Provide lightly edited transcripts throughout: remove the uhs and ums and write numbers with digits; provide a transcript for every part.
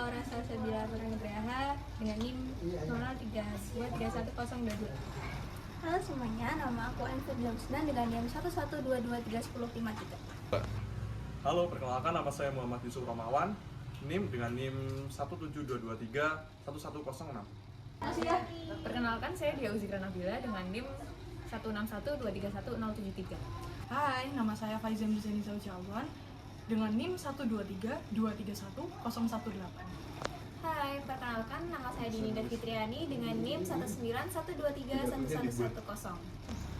Rasa Sabila Nugraha dengan NIM 0323102. Halo semuanya, nama aku Anfir Jamsuna dengan NIM 112231053. Halo, perkenalkan nama saya Muhammad Yusuf Romawan, dengan NIM 172231106. Perkenalkan, saya Dia Uzikra Nabila dengan NIM 1612311073. Hai, nama saya Faizan Bizani Saujawan dengan NIM 123231018. Hai, perkenalkan nama saya Dinda Fitriani dengan NIM 191231110.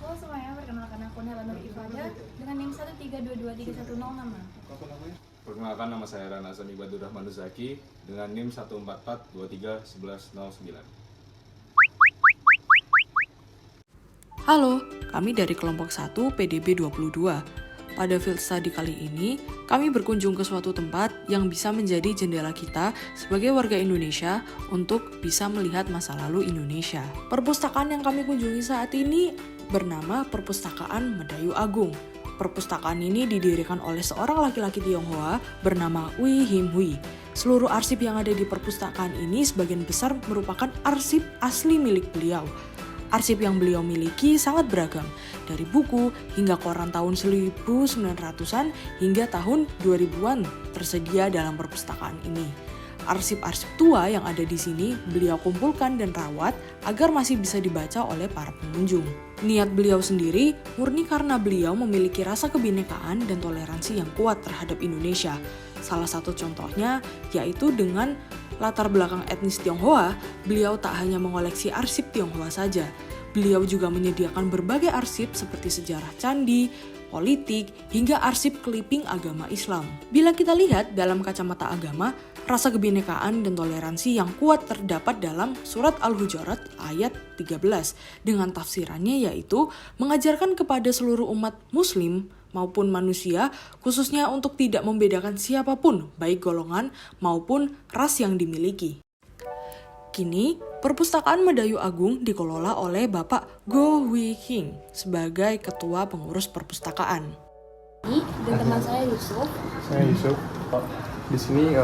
Halo semuanya, perkenalkan aku Nela Nur Ifada dengan NIM 132231065. Perkenalkan, nama saya Rana Sani Badur Rahman Zaki dengan NIM 144231109. Halo, kami dari kelompok 1 PDB 22. Pada field study kali ini, kami berkunjung ke suatu tempat yang bisa menjadi jendela kita sebagai warga Indonesia untuk bisa melihat masa lalu Indonesia. Perpustakaan yang kami kunjungi saat ini bernama Perpustakaan Medayu Agung. Perpustakaan ini didirikan oleh seorang laki-laki Tionghoa bernama Ui Him Hui. Seluruh arsip yang ada di perpustakaan ini sebagian besar merupakan arsip asli milik beliau. Arsip yang beliau miliki sangat beragam, dari buku hingga koran tahun 1900-an hingga tahun 2000-an tersedia dalam perpustakaan ini. Arsip-arsip tua yang ada di sini beliau kumpulkan dan rawat agar masih bisa dibaca oleh para pengunjung. Niat beliau sendiri murni karena beliau memiliki rasa kebinekaan dan toleransi yang kuat terhadap Indonesia. Salah satu contohnya yaitu dengan latar belakang etnis Tionghoa, beliau tak hanya mengoleksi arsip Tionghoa saja. Beliau juga menyediakan berbagai arsip seperti sejarah candi, politik, hingga arsip clipping agama Islam. Bila kita lihat dalam kacamata agama, rasa kebinekaan dan toleransi yang kuat terdapat dalam surat Al-Hujurat ayat 13 dengan tafsirannya yaitu mengajarkan kepada seluruh umat muslim maupun manusia khususnya untuk tidak membedakan siapapun baik golongan maupun ras yang dimiliki. Kini, Perpustakaan Medayu Agung dikelola oleh Bapak Go Hui King sebagai Ketua Pengurus Perpustakaan. Dan teman saya Yusuf. Saya Yusuf. Di sini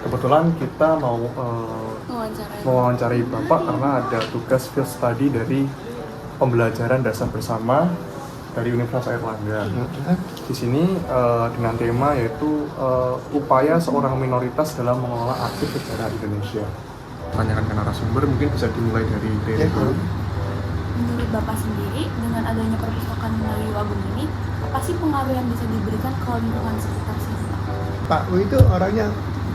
kebetulan kita mau mewawancarai Bapak karena ada tugas field study dari pembelajaran dasar bersama dari Universitas Airlangga. Di sini dengan tema yaitu upaya seorang minoritas dalam mengelola arsip sejarah Indonesia. Tanyakan ke narasumber, mungkin bisa dimulai dari Tere dulu. Menurut Bapak sendiri, dengan adanya perpustakaan Medayu Agung ini, apa sih pengaruh yang bisa diberikan ke lingkungan sekitar sini? Pak Wu itu orangnya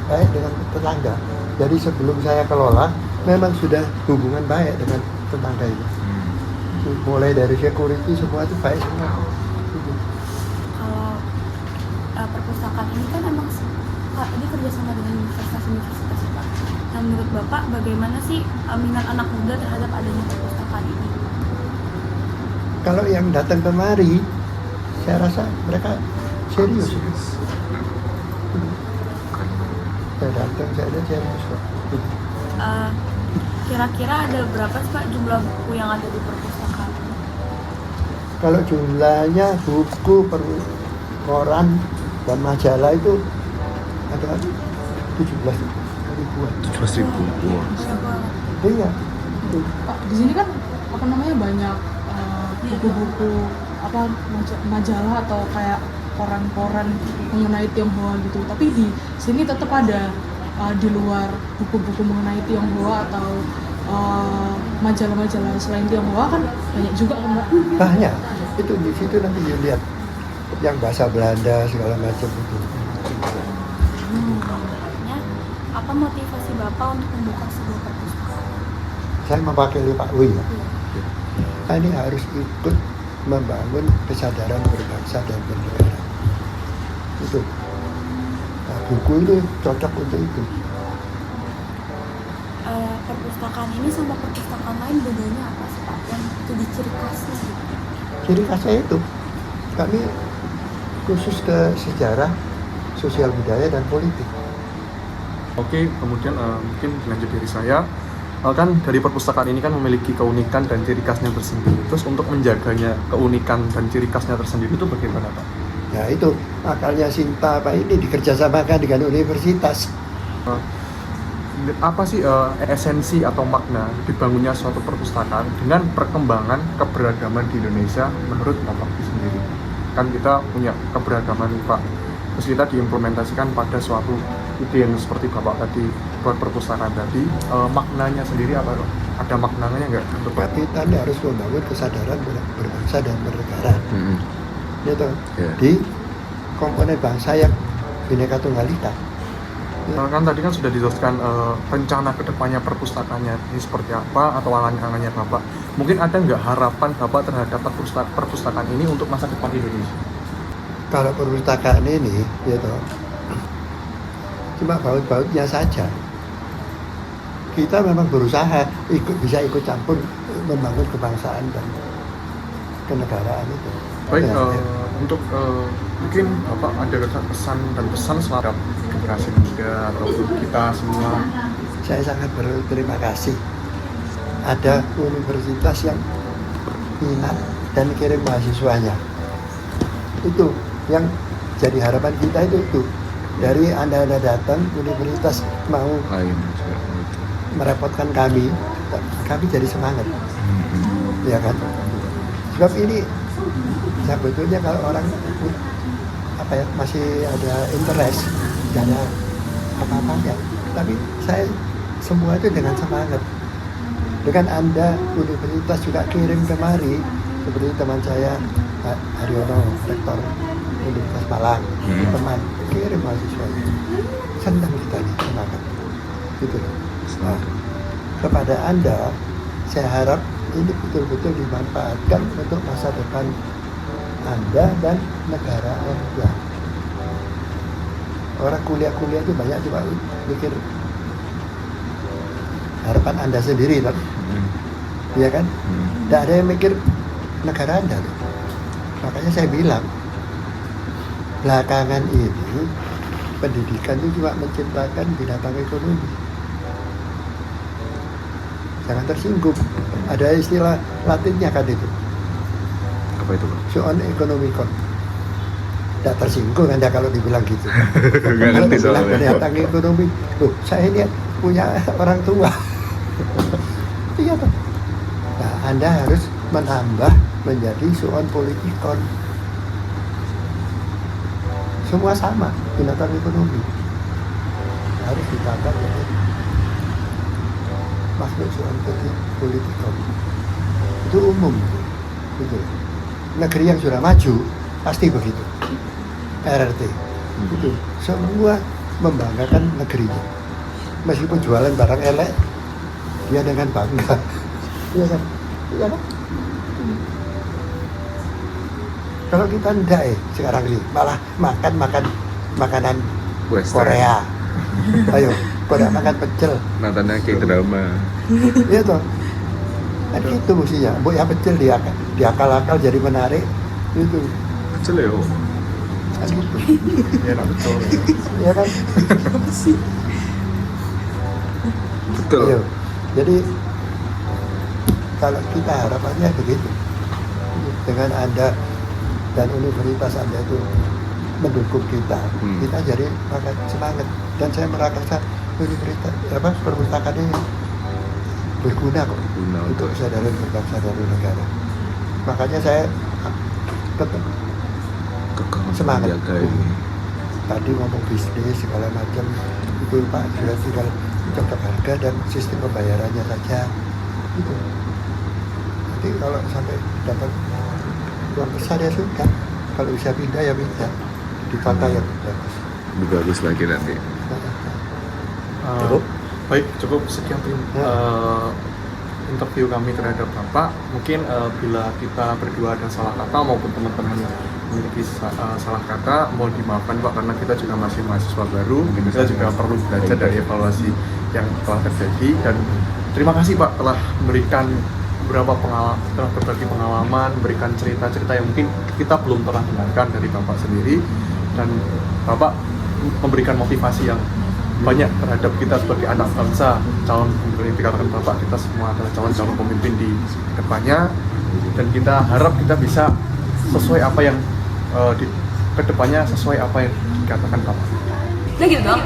baik dengan tetangga. Jadi sebelum saya kelola, memang sudah hubungan baik dengan tetangga ini. Mulai dari security semua itu baik semua. Kalau perpustakaan ini kan emang ini kerjasama dengan universitas-universitas Pak. Nah, menurut Bapak bagaimana sih minat anak muda terhadap adanya perpustakaan ini? Kalau yang datang kemari, saya rasa mereka serius. Saya datang, saya lihat serius kok. Kira-kira ada berapa sih Pak jumlah buku yang ada di perpustakaan? Kalau jumlahnya buku, koran, dan majalah itu ada 17 ribuan. 17.000. Iya. Pak, di sini kan banyak buku-buku majalah atau kayak koran-koran mengenai Tionghoa gitu. Tapi di sini tetap ada di luar buku-buku mengenai Tionghoa atau majalah-majalah selain Tionghoa kan banyak juga kan Mbak? Banyak. Itu di situ nanti dilihat yang bahasa Belanda segala macam itu. Apa motivasi Bapak untuk membuka sebuah perpustakaan? Saya mewakili Pak Wi ya. Kita ini harus ikut membangun kesadaran berbangsa dan bernegara. Itu. Nah, buku itu cocok untuk itu. Perpustakaan ini sama perpustakaan lain bedanya apa sih Pak? Yang jadi ciri khasnya gitu? Ciri khasnya itu kami khusus ke sejarah, sosial budaya dan politik. Oke, kemudian mungkin lanjut dari saya. Kan dari perpustakaan ini kan memiliki keunikan dan ciri khasnya tersendiri. Terus untuk menjaganya keunikan dan ciri khasnya tersendiri itu bagaimana Pak? Ya itu akalnya Sinta Pak ini dikerjasamakan dengan universitas. apa sih esensi atau makna dibangunnya suatu perpustakaan dengan perkembangan keberagaman di Indonesia menurut Bapak sendiri? Kan kita punya keberagaman Pak, terus kita diimplementasikan pada suatu ide yang seperti Bapak tadi buat perpustakaan tadi, maknanya sendiri apa Pak? Ada maknanya nggak untuk Pak? Kita ini harus membangun kesadaran berbangsa dan bernegara. Gitu. Yeah. Di komponen bangsa yang Bhinneka Tunggal Ika. Kan tadi kan sudah dijelaskan rencana kedepannya perpustakaannya ini seperti apa atau angan-angannya Bapak. Mungkin ada nggak harapan Bapak terhadap perpustakaan ini untuk masa depan Indonesia? Kalau perpustakaan ini, gitu, cuma baut-bautnya saja. Kita memang berusaha bisa ikut campur membangun kebangsaan dan kenegaraan itu. Baik, Ya. untuk mungkin Bapak ada pesan dan pesan selama generasi muda atau kita semua. Saya sangat berterima kasih ada universitas yang minat dan kirim mahasiswanya. Itu yang jadi harapan kita itu. Dari Anda datang, universitas mau merepotkan kami jadi semangat. Ya kan? Sebab ini sebetulnya kalau orang masih ada interest, tidak ada apa-apanya. Tapi saya semua itu dengan semangat. Dengan Anda, universitas juga kirim kemari, seperti teman saya, Pak Haryono, Rektor Universitas Malang, teman, kirim mahasiswa. Senang kita nih, semangat. Gitu. Nah, kepada Anda, saya harap ini betul-betul dimanfaatkan untuk masa depan Anda dan negara Anda. Orang kuliah-kuliah itu banyak cuma mikir harapan Anda sendiri, kan? Iya kan? Tidak ada yang mikir negara Anda. Loh. Makanya saya bilang, belakangan ini pendidikan itu cuma menciptakan binatang ekonomi. Jangan tersinggung. Ada istilah Latinnya kan itu. Apa itu Pak? Suon ekonomikon. Tidak tersinggung Anda kalau dibilang gitu. Nggak Kalau ngerti dibilang soalnya. binatang ekonomi, loh saya ini punya orang tua. Iya toh. Nah, Anda harus menambah menjadi suon politikon. Semua sama, binatang ekonomi. Harus ditambah jadi makhluk suon politikon. Itu umum. Gitu. Negeri yang sudah maju pasti begitu. RRT itu semua membanggakan negerinya. Meskipun jualan barang elek, dia dengan bangga. Iya kan? Iya kan? Kalau kita enggak sekarang ini malah makan makanan Western. Korea. Ayo, Korea makan pecel. Nontonnya kayak drama. Iya toh. Kan gitu mestinya. Bu ya pecel diakal-akal jadi menarik. Itu. Kecil ya. Kan gitu. Ya, betul. Iya kan? Betul. Ayo. Jadi kalau kita harapannya begitu, dengan Anda dan universitas Anda itu mendukung kita, kita jadi makin semangat. Dan saya merasa universitas perpustakaan ini berguna kok untuk kesadaran berbangsa dan bernegara. Makanya saya tetap semangat. Tadi ngomong bisnis segala macam itu Pak sudah tinggal cocok harga dan sistem pembayarannya saja itu. Nanti kalau sampai dapat uang besar ya sudah, kalau bisa pindah ya pindah di kota yang bagus. Lebih bagus lagi nanti. Cukup? Baik, cukup sekian interview kami terhadap Bapak. Mungkin bila kita berdua ada salah kata maupun teman-teman memiliki salah kata, mohon dimaafkan Pak, karena kita juga masih mahasiswa baru. Kita juga perlu belajar dari evaluasi yang telah terjadi. Dan terima kasih Pak telah memberikan telah berbagi pengalaman, memberikan cerita-cerita yang mungkin kita belum pernah dengarkan dari Bapak sendiri. Dan Bapak memberikan motivasi yang banyak terhadap kita sebagai anak bangsa, calon pemimpin. Dikatakan Bapak, kita semua adalah calon pemimpin di depannya, dan kita harap kita bisa sesuai apa yang di kedepannya, sesuai apa yang dikatakan Bapak. Udah gitu dong.